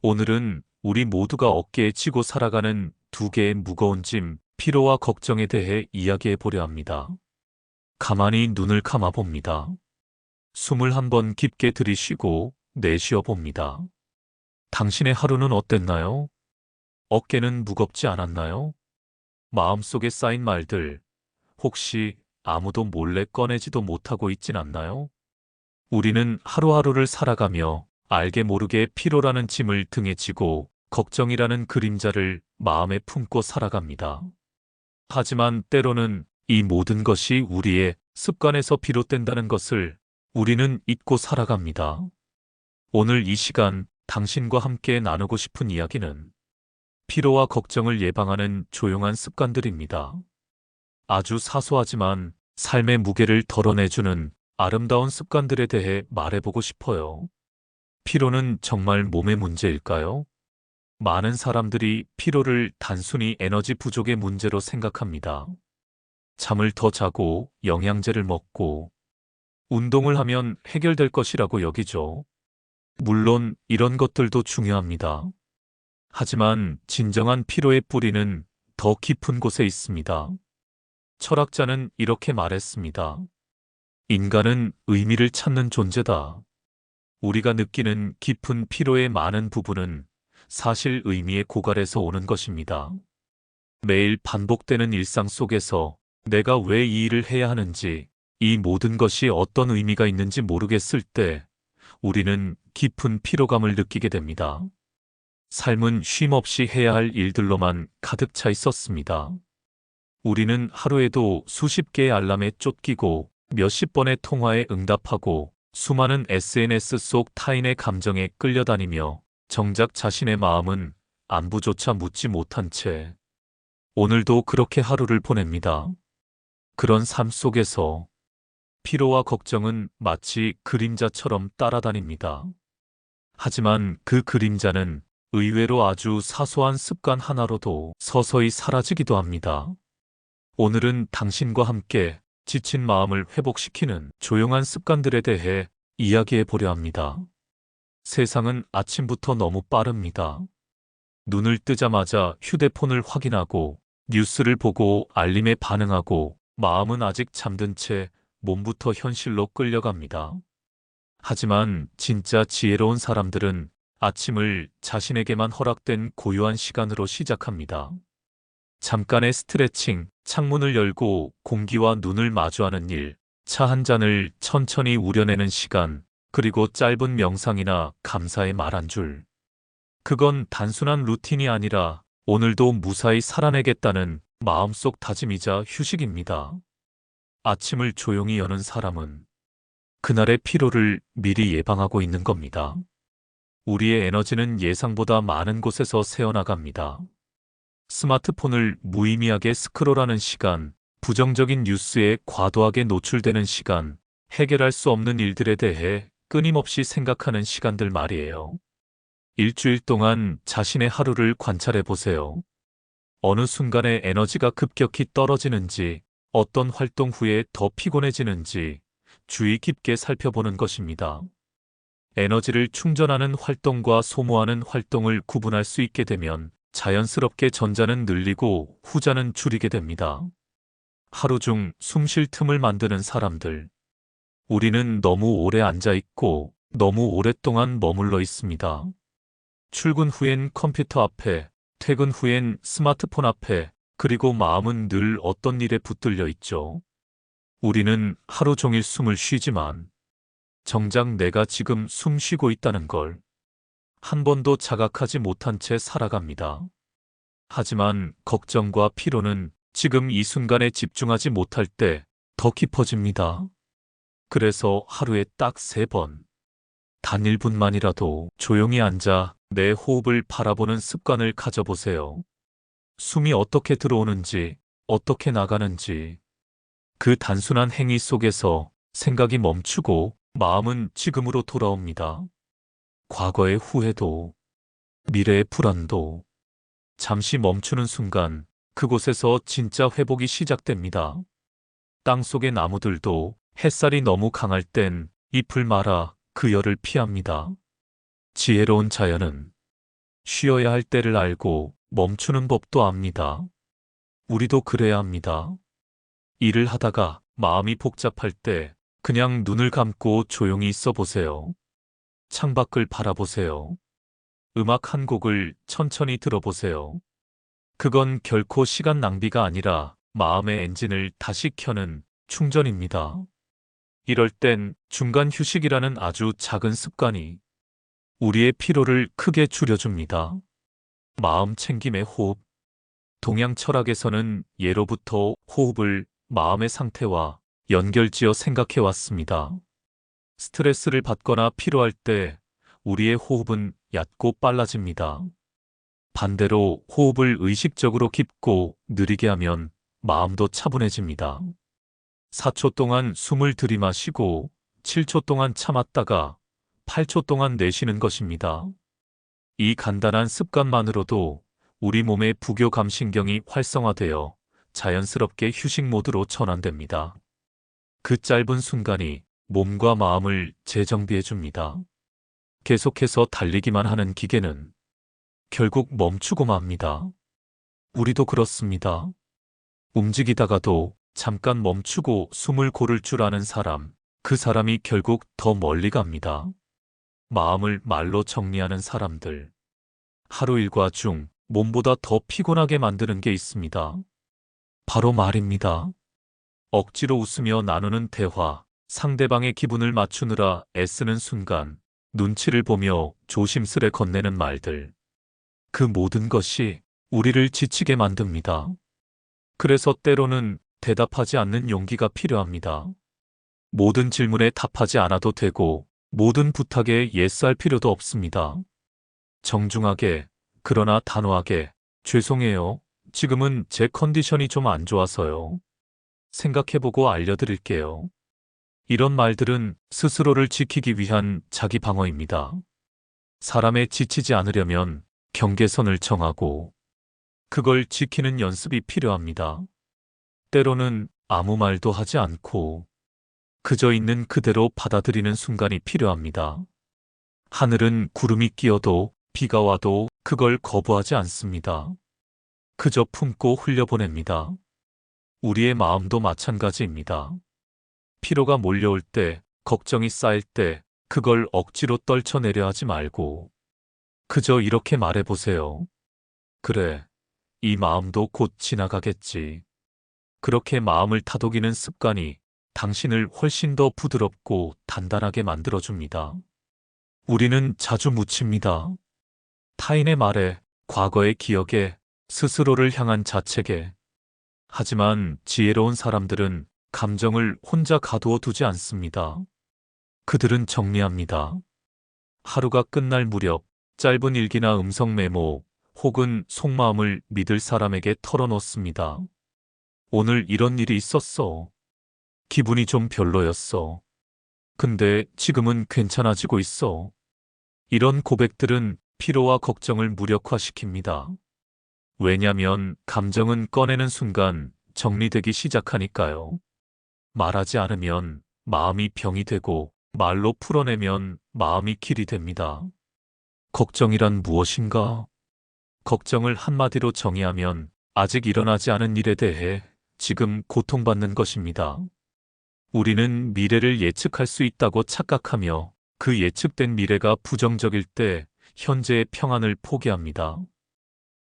오늘은 우리 모두가 어깨에 지고 살아가는 두 개의 무거운 짐, 피로와 걱정에 대해 이야기해 보려 합니다. 가만히 눈을 감아 봅니다. 숨을 한번 깊게 들이쉬고 내쉬어 봅니다. 당신의 하루는 어땠나요? 어깨는 무겁지 않았나요? 마음속에 쌓인 말들, 혹시 아무도 몰래 꺼내지도 못하고 있진 않나요? 우리는 하루하루를 살아가며 알게 모르게 피로라는 짐을 등에 지고 걱정이라는 그림자를 마음에 품고 살아갑니다. 하지만 때로는 이 모든 것이 우리의 습관에서 비롯된다는 것을 우리는 잊고 살아갑니다. 오늘 이 시간 당신과 함께 나누고 싶은 이야기는 피로와 걱정을 예방하는 조용한 습관들입니다. 아주 사소하지만 삶의 무게를 덜어내주는 아름다운 습관들에 대해 말해보고 싶어요. 피로는 정말 몸의 문제일까요? 많은 사람들이 피로를 단순히 에너지 부족의 문제로 생각합니다. 잠을 더 자고 영양제를 먹고 운동을 하면 해결될 것이라고 여기죠. 물론 이런 것들도 중요합니다. 하지만 진정한 피로의 뿌리는 더 깊은 곳에 있습니다. 철학자는 이렇게 말했습니다. 인간은 의미를 찾는 존재다. 우리가 느끼는 깊은 피로의 많은 부분은 사실 의미의 고갈에서 오는 것입니다. 매일 반복되는 일상 속에서 내가 왜 이 일을 해야 하는지, 이 모든 것이 어떤 의미가 있는지 모르겠을 때 우리는 깊은 피로감을 느끼게 됩니다. 삶은 쉼 없이 해야 할 일들로만 가득 차 있었습니다. 우리는 하루에도 수십 개의 알람에 쫓기고 몇십 번의 통화에 응답하고 수많은 SNS 속 타인의 감정에 끌려다니며 정작 자신의 마음은 안부조차 묻지 못한 채 오늘도 그렇게 하루를 보냅니다. 그런 삶 속에서 피로와 걱정은 마치 그림자처럼 따라다닙니다. 하지만 그 그림자는 의외로 아주 사소한 습관 하나로도 서서히 사라지기도 합니다. 오늘은 당신과 함께 지친 마음을 회복시키는 조용한 습관들에 대해 이야기해 보려 합니다. 세상은 아침부터 너무 빠릅니다. 눈을 뜨자마자 휴대폰을 확인하고 뉴스를 보고 알림에 반응하고 마음은 아직 잠든 채 몸부터 현실로 끌려갑니다. 하지만 진짜 지혜로운 사람들은 아침을 자신에게만 허락된 고요한 시간으로 시작합니다. 잠깐의 스트레칭, 창문을 열고 공기와 눈을 마주하는 일, 차 한 잔을 천천히 우려내는 시간, 그리고 짧은 명상이나 감사의 말 한 줄. 그건 단순한 루틴이 아니라 오늘도 무사히 살아내겠다는 마음속 다짐이자 휴식입니다. 아침을 조용히 여는 사람은 그날의 피로를 미리 예방하고 있는 겁니다. 우리의 에너지는 예상보다 많은 곳에서 새어나갑니다. 스마트폰을 무의미하게 스크롤하는 시간, 부정적인 뉴스에 과도하게 노출되는 시간, 해결할 수 없는 일들에 대해 끊임없이 생각하는 시간들 말이에요. 일주일 동안 자신의 하루를 관찰해 보세요. 어느 순간에 에너지가 급격히 떨어지는지, 어떤 활동 후에 더 피곤해지는지 주의 깊게 살펴보는 것입니다. 에너지를 충전하는 활동과 소모하는 활동을 구분할 수 있게 되면 자연스럽게 전자는 늘리고 후자는 줄이게 됩니다. 하루 중 숨 쉴 틈을 만드는 사람들. 우리는 너무 오래 앉아 있고 너무 오랫동안 머물러 있습니다. 출근 후엔 컴퓨터 앞에, 퇴근 후엔 스마트폰 앞에, 그리고 마음은 늘 어떤 일에 붙들려 있죠. 우리는 하루 종일 숨을 쉬지만 정작 내가 지금 숨 쉬고 있다는 걸 한 번도 자각하지 못한 채 살아갑니다. 하지만 걱정과 피로는 지금 이 순간에 집중하지 못할 때 더 깊어집니다. 그래서 하루에 딱 3번, 단 1분만이라도 조용히 앉아 내 호흡을 바라보는 습관을 가져보세요. 숨이 어떻게 들어오는지, 어떻게 나가는지, 그 단순한 행위 속에서 생각이 멈추고 마음은 지금으로 돌아옵니다. 과거의 후회도, 미래의 불안도, 잠시 멈추는 순간 그곳에서 진짜 회복이 시작됩니다. 땅속의 나무들도 햇살이 너무 강할 땐 잎을 말아 그 열을 피합니다. 지혜로운 자연은 쉬어야 할 때를 알고 멈추는 법도 압니다. 우리도 그래야 합니다. 일을 하다가 마음이 복잡할 때 그냥 눈을 감고 조용히 있어 보세요. 창밖을 바라보세요. 음악 한 곡을 천천히 들어보세요. 그건 결코 시간 낭비가 아니라 마음의 엔진을 다시 켜는 충전입니다. 이럴 땐 중간 휴식이라는 아주 작은 습관이 우리의 피로를 크게 줄여줍니다. 마음 챙김의 호흡. 동양 철학에서는 예로부터 호흡을 마음의 상태와 연결지어 생각해 왔습니다. 스트레스를 받거나 피로할 때 우리의 호흡은 얕고 빨라집니다. 반대로 호흡을 의식적으로 깊고 느리게 하면 마음도 차분해집니다. 4초 동안 숨을 들이마시고 7초 동안 참았다가 8초 동안 내쉬는 것입니다. 이 간단한 습관만으로도 우리 몸의 부교감신경이 활성화되어 자연스럽게 휴식 모드로 전환됩니다. 그 짧은 순간이 몸과 마음을 재정비해 줍니다. 계속해서 달리기만 하는 기계는 결국 멈추고 맙니다. 우리도 그렇습니다. 움직이다가도 잠깐 멈추고 숨을 고를 줄 아는 사람, 그 사람이 결국 더 멀리 갑니다. 마음을 말로 정리하는 사람들. 하루 일과 중 몸보다 더 피곤하게 만드는 게 있습니다. 바로 말입니다. 억지로 웃으며 나누는 대화, 상대방의 기분을 맞추느라 애쓰는 순간, 눈치를 보며 조심스레 건네는 말들. 그 모든 것이 우리를 지치게 만듭니다. 그래서 때로는 대답하지 않는 용기가 필요합니다. 모든 질문에 답하지 않아도 되고, 모든 부탁에 예스할 필요도 없습니다. 정중하게, 그러나 단호하게, 죄송해요. 지금은 제 컨디션이 좀 안 좋아서요. 생각해보고 알려드릴게요. 이런 말들은 스스로를 지키기 위한 자기 방어입니다. 사람에 지치지 않으려면 경계선을 정하고 그걸 지키는 연습이 필요합니다. 때로는 아무 말도 하지 않고 그저 있는 그대로 받아들이는 순간이 필요합니다. 하늘은 구름이 끼어도 비가 와도 그걸 거부하지 않습니다. 그저 품고 흘려보냅니다. 우리의 마음도 마찬가지입니다. 피로가 몰려올 때, 걱정이 쌓일 때 그걸 억지로 떨쳐내려 하지 말고 그저 이렇게 말해보세요. 그래, 이 마음도 곧 지나가겠지. 그렇게 마음을 다독이는 습관이 당신을 훨씬 더 부드럽고 단단하게 만들어줍니다. 우리는 자주 묻힙니다. 타인의 말에, 과거의 기억에, 스스로를 향한 자책에. 하지만 지혜로운 사람들은 감정을 혼자 가두어 두지 않습니다. 그들은 정리합니다. 하루가 끝날 무렵 짧은 일기나 음성 메모 혹은 속마음을 믿을 사람에게 털어놓습니다. 오늘 이런 일이 있었어. 기분이 좀 별로였어. 근데 지금은 괜찮아지고 있어. 이런 고백들은 피로와 걱정을 무력화시킵니다. 왜냐면 감정은 꺼내는 순간 정리되기 시작하니까요. 말하지 않으면 마음이 병이 되고 말로 풀어내면 마음이 길이 됩니다. 걱정이란 무엇인가? 걱정을 한마디로 정의하면 아직 일어나지 않은 일에 대해 지금 고통받는 것입니다. 우리는 미래를 예측할 수 있다고 착각하며 그 예측된 미래가 부정적일 때 현재의 평안을 포기합니다.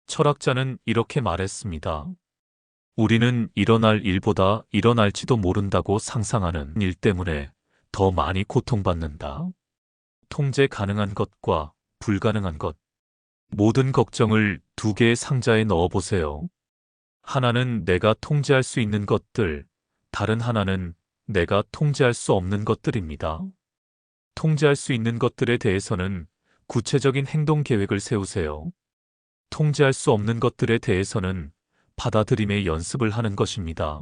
철학자는 이렇게 말했습니다. 우리는 일어날 일보다 일어날지도 모른다고 상상하는 일 때문에 더 많이 고통받는다. 통제 가능한 것과 불가능한 것. 모든 걱정을 두 개의 상자에 넣어보세요. 하나는 내가 통제할 수 있는 것들, 다른 하나는 내가 통제할 수 없는 것들입니다. 통제할 수 있는 것들에 대해서는 구체적인 행동 계획을 세우세요. 통제할 수 없는 것들에 대해서는 받아들임의 연습을 하는 것입니다.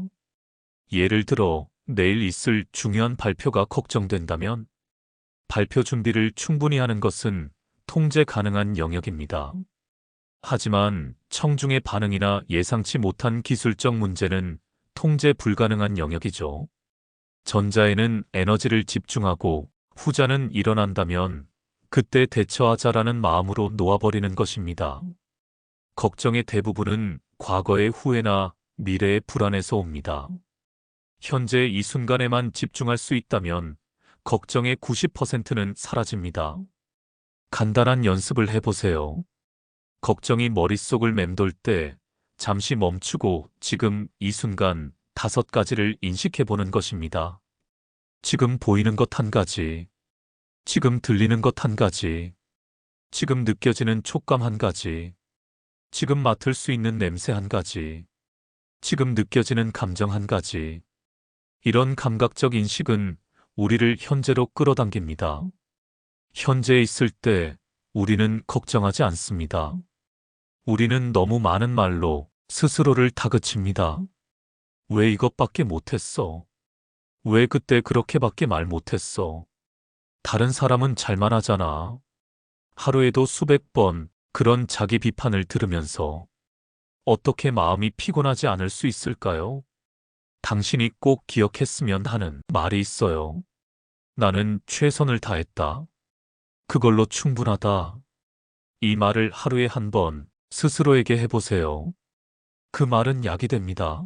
예를 들어 내일 있을 중요한 발표가 걱정된다면 발표 준비를 충분히 하는 것은 통제 가능한 영역입니다. 하지만 청중의 반응이나 예상치 못한 기술적 문제는 통제 불가능한 영역이죠. 전자에는 에너지를 집중하고 후자는 일어난다면 그때 대처하자라는 마음으로 놓아버리는 것입니다. 걱정의 대부분은 과거의 후회나 미래의 불안에서 옵니다. 현재 이 순간에만 집중할 수 있다면 걱정의 90%는 사라집니다. 간단한 연습을 해보세요. 걱정이 머릿속을 맴돌 때 잠시 멈추고 지금 이 순간 5가지를 인식해보는 것입니다. 지금 보이는 것 한 가지, 지금 들리는 것 한 가지, 지금 느껴지는 촉감 한 가지, 지금 맡을 수 있는 냄새 한 가지, 지금 느껴지는 감정 한 가지. 이런 감각적 인식은 우리를 현재로 끌어당깁니다. 현재에 있을 때 우리는 걱정하지 않습니다. 우리는 너무 많은 말로 스스로를 다그칩니다. 왜 이것밖에 못했어? 왜 그때 그렇게밖에 말 못했어? 다른 사람은 잘만 하잖아. 하루에도 수백 번 그런 자기 비판을 들으면서 어떻게 마음이 피곤하지 않을 수 있을까요? 당신이 꼭 기억했으면 하는 말이 있어요. 나는 최선을 다했다. 그걸로 충분하다. 이 말을 하루에 한 번 스스로에게 해보세요. 그 말은 약이 됩니다.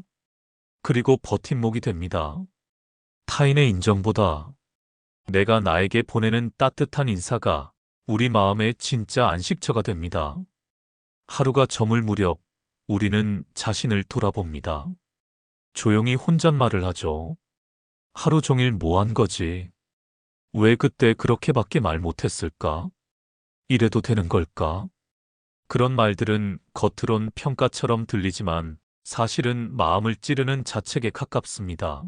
그리고 버팀목이 됩니다. 타인의 인정보다 내가 나에게 보내는 따뜻한 인사가 우리 마음의 진짜 안식처가 됩니다. 하루가 저물 무렵 우리는 자신을 돌아봅니다. 조용히 혼잣말을 하죠. 하루 종일 뭐 한 거지? 왜 그때 그렇게밖에 말 못했을까? 이래도 되는 걸까? 그런 말들은 겉으론 평가처럼 들리지만 사실은 마음을 찌르는 자책에 가깝습니다.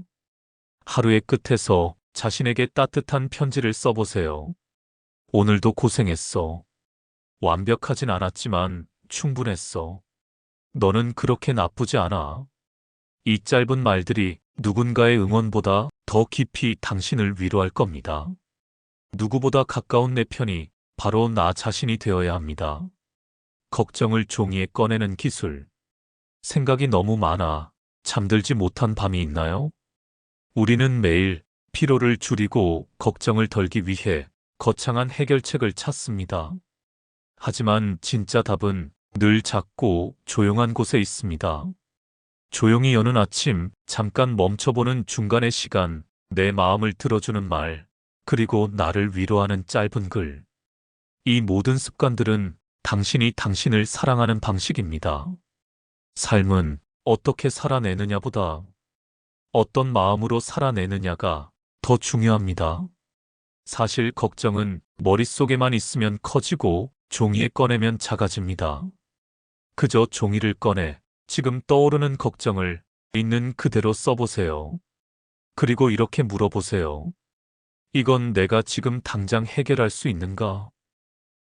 하루의 끝에서 자신에게 따뜻한 편지를 써보세요. 오늘도 고생했어. 완벽하진 않았지만 충분했어. 너는 그렇게 나쁘지 않아. 이 짧은 말들이 누군가의 응원보다 더 깊이 당신을 위로할 겁니다. 누구보다 가까운 내 편이 바로 나 자신이 되어야 합니다. 걱정을 종이에 꺼내는 기술. 생각이 너무 많아 잠들지 못한 밤이 있나요? 우리는 매일 피로를 줄이고 걱정을 덜기 위해 거창한 해결책을 찾습니다. 하지만 진짜 답은 늘 작고 조용한 곳에 있습니다. 조용히 여는 아침, 잠깐 멈춰보는 중간의 시간, 내 마음을 들어주는 말, 그리고 나를 위로하는 짧은 글. 이 모든 습관들은 당신이 당신을 사랑하는 방식입니다. 삶은 어떻게 살아내느냐보다 어떤 마음으로 살아내느냐가 더 중요합니다. 사실 걱정은 머릿속에만 있으면 커지고 종이에 꺼내면 작아집니다. 그저 종이를 꺼내 지금 떠오르는 걱정을 있는 그대로 써보세요. 그리고 이렇게 물어보세요. 이건 내가 지금 당장 해결할 수 있는가?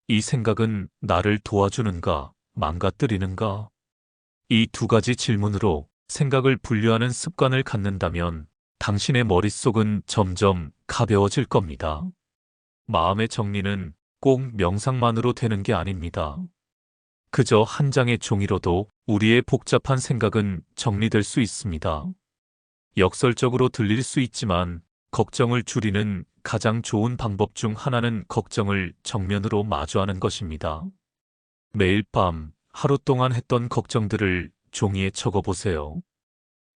이 생각은 나를 도와주는가, 망가뜨리는가? 이 2가지 질문으로 생각을 분류하는 습관을 갖는다면 당신의 머릿속은 점점 가벼워질 겁니다. 마음의 정리는 꼭 명상만으로 되는 게 아닙니다. 그저 한 장의 종이로도 우리의 복잡한 생각은 정리될 수 있습니다. 역설적으로 들릴 수 있지만 걱정을 줄이는 가장 좋은 방법 중 하나는 걱정을 정면으로 마주하는 것입니다. 매일 밤 하루 동안 했던 걱정들을 종이에 적어보세요.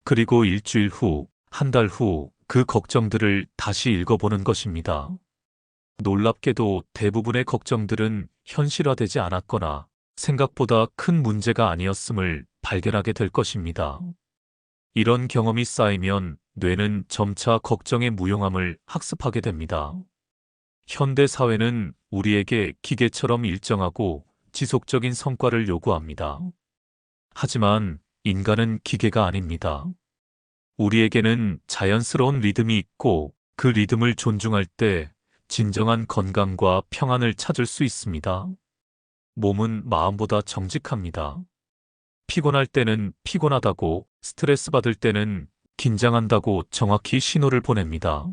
그리고 일주일 후, 한 달 후 그 걱정들을 다시 읽어보는 것입니다. 놀랍게도 대부분의 걱정들은 현실화되지 않았거나 생각보다 큰 문제가 아니었음을 발견하게 될 것입니다. 이런 경험이 쌓이면 뇌는 점차 걱정의 무용함을 학습하게 됩니다. 현대 사회는 우리에게 기계처럼 일정하고 지속적인 성과를 요구합니다. 하지만 인간은 기계가 아닙니다. 우리에게는 자연스러운 리듬이 있고 그 리듬을 존중할 때 진정한 건강과 평안을 찾을 수 있습니다. 몸은 마음보다 정직합니다. 피곤할 때는 피곤하다고, 스트레스 받을 때는 긴장한다고 정확히 신호를 보냅니다.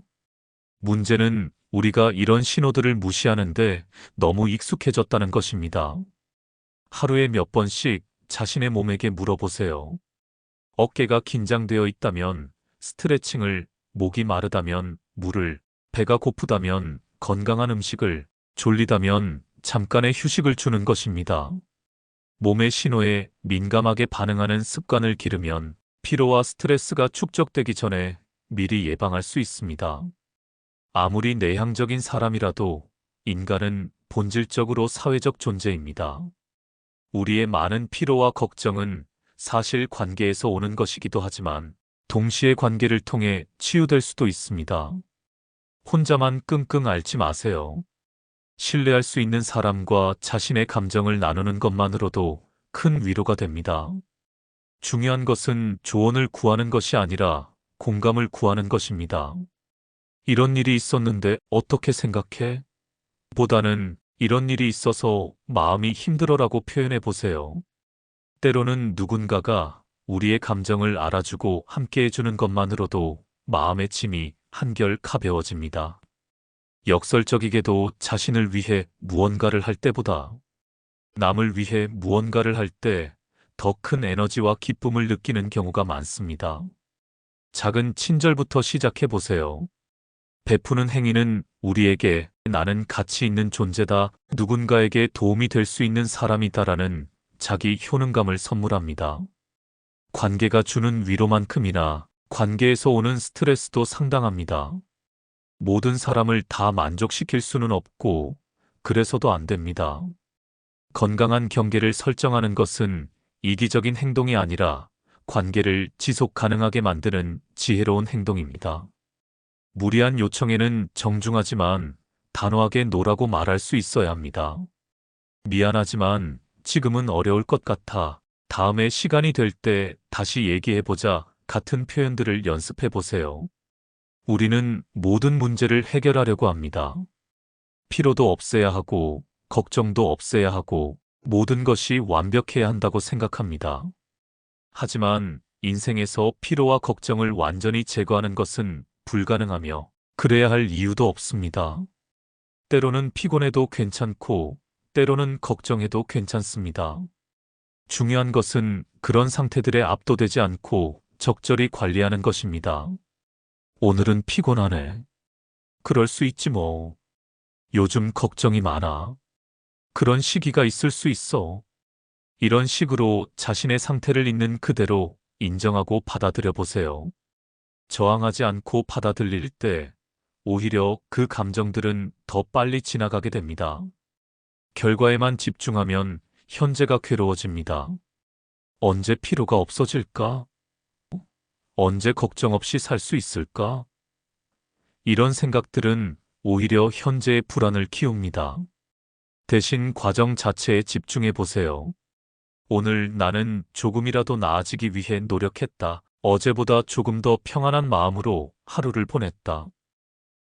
문제는 우리가 이런 신호들을 무시하는데 너무 익숙해졌다는 것입니다. 하루에 몇 번씩 자신의 몸에게 물어보세요. 어깨가 긴장되어 있다면 스트레칭을, 목이 마르다면 물을, 배가 고프다면 건강한 음식을, 졸리다면 잠깐의 휴식을 주는 것입니다. 몸의 신호에 민감하게 반응하는 습관을 기르면 피로와 스트레스가 축적되기 전에 미리 예방할 수 있습니다. 아무리 내향적인 사람이라도 인간은 본질적으로 사회적 존재입니다. 우리의 많은 피로와 걱정은 사실 관계에서 오는 것이기도 하지만 동시에 관계를 통해 치유될 수도 있습니다. 혼자만 끙끙 앓지 마세요. 신뢰할 수 있는 사람과 자신의 감정을 나누는 것만으로도 큰 위로가 됩니다. 중요한 것은 조언을 구하는 것이 아니라 공감을 구하는 것입니다. 이런 일이 있었는데 어떻게 생각해? 보다는 이런 일이 있어서 마음이 힘들어라고 표현해 보세요. 때로는 누군가가 우리의 감정을 알아주고 함께 해주는 것만으로도 마음의 짐이 한결 가벼워집니다. 역설적이게도 자신을 위해 무언가를 할 때보다 남을 위해 무언가를 할 때 더 큰 에너지와 기쁨을 느끼는 경우가 많습니다. 작은 친절부터 시작해 보세요. 베푸는 행위는 우리에게 나는 가치 있는 존재다, 누군가에게 도움이 될 수 있는 사람이다라는 자기 효능감을 선물합니다. 관계가 주는 위로만큼이나 관계에서 오는 스트레스도 상당합니다. 모든 사람을 다 만족시킬 수는 없고 그래서도 안 됩니다. 건강한 경계를 설정하는 것은 이기적인 행동이 아니라 관계를 지속 가능하게 만드는 지혜로운 행동입니다. 무리한 요청에는 정중하지만 단호하게 노라고 말할 수 있어야 합니다. 미안하지만 지금은 어려울 것 같아. 다음에 시간이 될 때 다시 얘기해보자 같은 표현들을 연습해보세요. 우리는 모든 문제를 해결하려고 합니다. 피로도 없애야 하고 걱정도 없애야 하고 모든 것이 완벽해야 한다고 생각합니다. 하지만 인생에서 피로와 걱정을 완전히 제거하는 것은 불가능하며 그래야 할 이유도 없습니다. 때로는 피곤해도 괜찮고 때로는 걱정해도 괜찮습니다. 중요한 것은 그런 상태들에 압도되지 않고 적절히 관리하는 것입니다. 오늘은 피곤하네. 그럴 수 있지 뭐. 요즘 걱정이 많아. 그런 시기가 있을 수 있어. 이런 식으로 자신의 상태를 있는 그대로 인정하고 받아들여 보세요. 저항하지 않고 받아들일 때 오히려 그 감정들은 더 빨리 지나가게 됩니다. 결과에만 집중하면 현재가 괴로워집니다. 언제 피로가 없어질까? 언제 걱정 없이 살 수 있을까? 이런 생각들은 오히려 현재의 불안을 키웁니다. 대신 과정 자체에 집중해 보세요. 오늘 나는 조금이라도 나아지기 위해 노력했다. 어제보다 조금 더 평안한 마음으로 하루를 보냈다.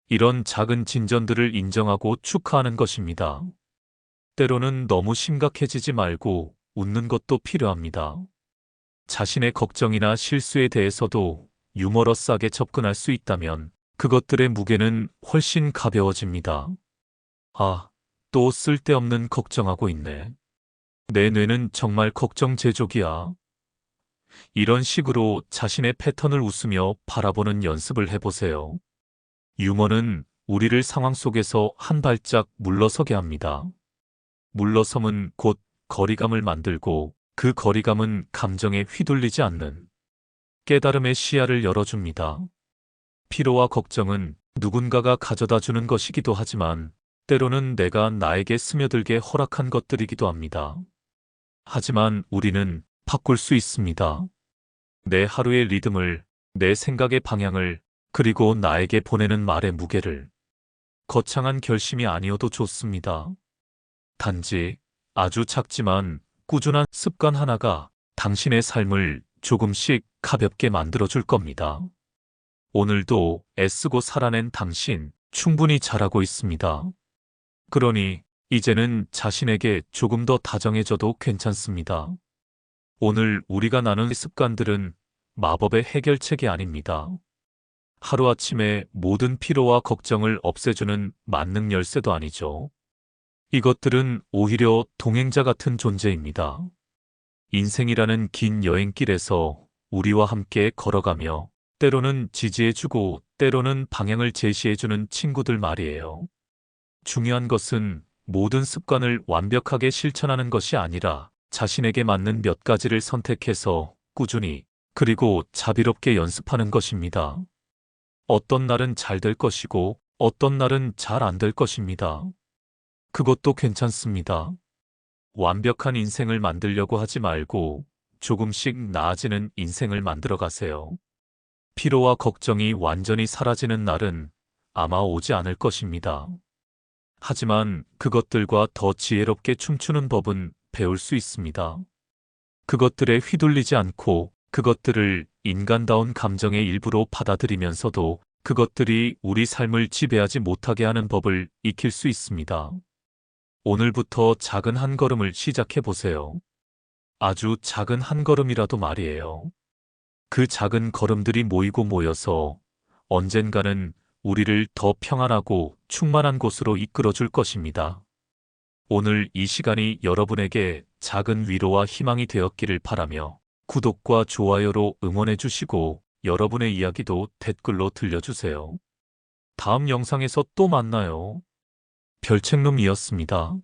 이런 작은 진전들을 인정하고 축하하는 것입니다. 때로는 너무 심각해지지 말고 웃는 것도 필요합니다. 자신의 걱정이나 실수에 대해서도 유머러스하게 접근할 수 있다면 그것들의 무게는 훨씬 가벼워집니다. 아, 또 쓸데없는 걱정하고 있네. 내 뇌는 정말 걱정 제조기야. 이런 식으로 자신의 패턴을 웃으며 바라보는 연습을 해보세요. 유머는 우리를 상황 속에서 한 발짝 물러서게 합니다. 물러섬은 곧 거리감을 만들고 그 거리감은 감정에 휘둘리지 않는 깨달음의 시야를 열어줍니다. 피로와 걱정은 누군가가 가져다 주는 것이기도 하지만 때로는 내가 나에게 스며들게 허락한 것들이기도 합니다. 하지만 우리는 바꿀 수 있습니다. 내 하루의 리듬을, 내 생각의 방향을, 그리고 나에게 보내는 말의 무게를. 거창한 결심이 아니어도 좋습니다. 단지 아주 작지만 꾸준한 습관 하나가 당신의 삶을 조금씩 가볍게 만들어줄 겁니다. 오늘도 애쓰고 살아낸 당신 충분히 잘하고 있습니다. 그러니 이제는 자신에게 조금 더 다정해져도 괜찮습니다. 오늘 우리가 나눈 습관들은 마법의 해결책이 아닙니다. 하루아침에 모든 피로와 걱정을 없애주는 만능 열쇠도 아니죠. 이것들은 오히려 동행자 같은 존재입니다. 인생이라는 긴 여행길에서 우리와 함께 걸어가며 때로는 지지해주고 때로는 방향을 제시해주는 친구들 말이에요. 중요한 것은 모든 습관을 완벽하게 실천하는 것이 아니라 자신에게 맞는 몇 가지를 선택해서 꾸준히 그리고 자비롭게 연습하는 것입니다. 어떤 날은 잘 될 것이고 어떤 날은 잘 안 될 것입니다. 그것도 괜찮습니다. 완벽한 인생을 만들려고 하지 말고 조금씩 나아지는 인생을 만들어 가세요. 피로와 걱정이 완전히 사라지는 날은 아마 오지 않을 것입니다. 하지만 그것들과 더 지혜롭게 춤추는 법은 배울 수 있습니다. 그것들에 휘둘리지 않고 그것들을 인간다운 감정의 일부로 받아들이면서도 그것들이 우리 삶을 지배하지 못하게 하는 법을 익힐 수 있습니다. 오늘부터 작은 한 걸음을 시작해 보세요. 아주 작은 한 걸음이라도 말이에요. 그 작은 걸음들이 모이고 모여서 언젠가는 우리를 더 평안하고 충만한 곳으로 이끌어 줄 것입니다. 오늘 이 시간이 여러분에게 작은 위로와 희망이 되었기를 바라며 구독과 좋아요로 응원해 주시고 여러분의 이야기도 댓글로 들려주세요. 다음 영상에서 또 만나요. 별책룸이었습니다.